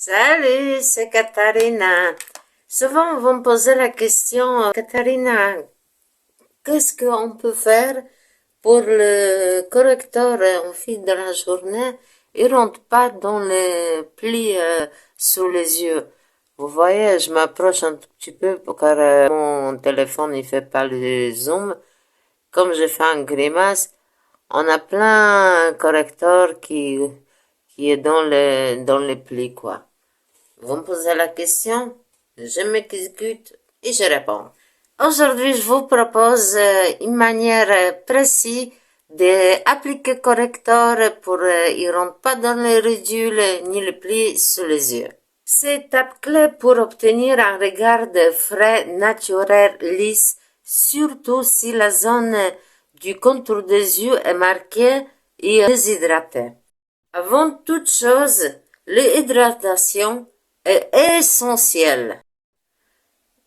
Salut, c'est Katharina. Souvent, on va me poser la question, Katharina, qu'est-ce qu'on peut faire pour le correcteur en fil de la journée? Il rentre pas dans les plis sous les yeux. Vous voyez, je m'approche un tout petit peu car mon téléphone il fait pas le zoom. Comme je fais un grimace, on a plein correcteur qui est dans les plis, quoi. Vous me posez la question, je m'exécute et je réponds. Aujourd'hui, je vous propose une manière précise d'appliquer correcteur pour il rentre pas dans les ridules ni les plis sous les yeux. C'est étape clé pour obtenir un regard frais, naturel, lisse, surtout si la zone du contour des yeux est marquée et déshydratée. Avant toute chose, l'hydratation est essentielle.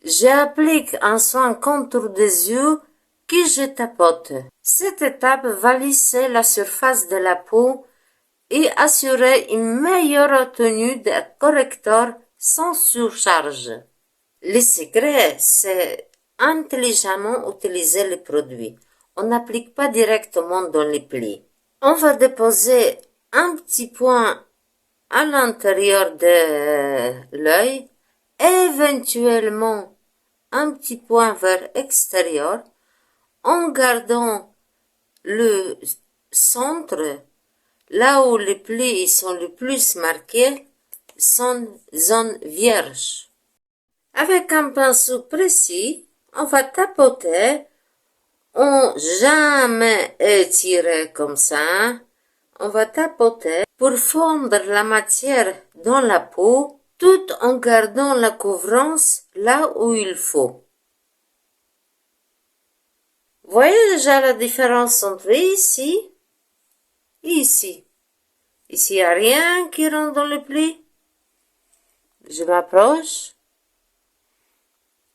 J'applique un soin contour des yeux que je tapote. Cette étape va lisser la surface de la peau et assurer une meilleure tenue de correcteur sans surcharge. Le secret, c'est intelligemment utiliser les produits. On n'applique pas directement dans les plis. On va déposer un petit point à l'intérieur de l'œil, éventuellement un petit point vers l'extérieur, en gardant le centre, là où les plis sont le plus marqués, sont zone vierge. Avec un pinceau précis, on va tapoter, on jamais étirer comme ça, on va tapoter pour fondre la matière dans la peau tout en gardant la couvrance là où il faut. Voyez déjà la différence entre ici et ici. Ici, il n'y a rien qui rentre dans le pli. Je m'approche.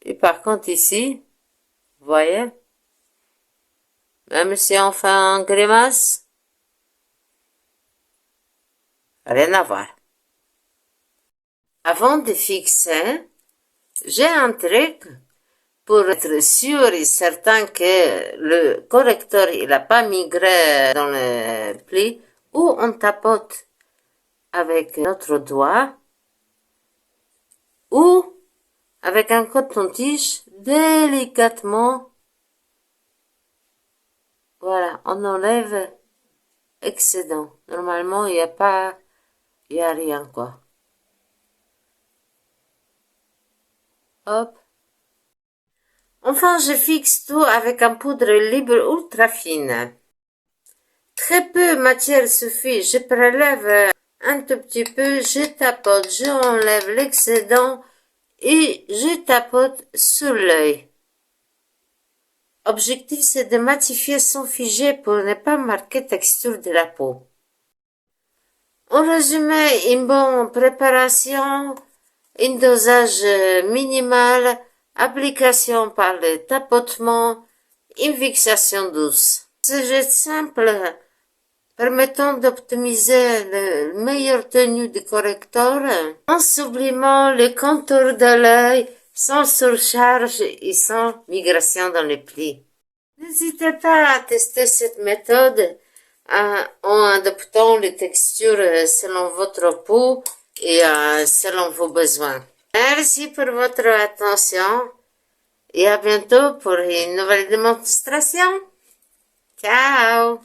Et par contre ici, vous voyez, même si on fait un grimace, rien à voir. Avant de fixer, j'ai un truc pour être sûr et certain que le correcteur il n'a pas migré dans le pli, où on tapote avec notre doigt ou avec un coton-tige délicatement. Voilà, on enlève excédent. Normalement, il n'y a rien, quoi. Hop. Enfin, je fixe tout avec un poudre libre ultra fine. Très peu de matière suffit. Je prélève un tout petit peu, je tapote, je enlève l'excédent et je tapote sur l'œil. Objectif, c'est de matifier sans figer pour ne pas marquer texture de la peau. En résumé, une bonne préparation, un dosage minimal, application par le tapotement, une fixation douce. Ce geste simple permettant d'optimiser la meilleure tenue du correcteur en sublimant le contour de l'œil sans surcharge et sans migration dans les plis. N'hésitez pas à tester cette méthode en adoptant les textures selon votre peau et selon vos besoins. Merci pour votre attention et à bientôt pour une nouvelle démonstration. Ciao!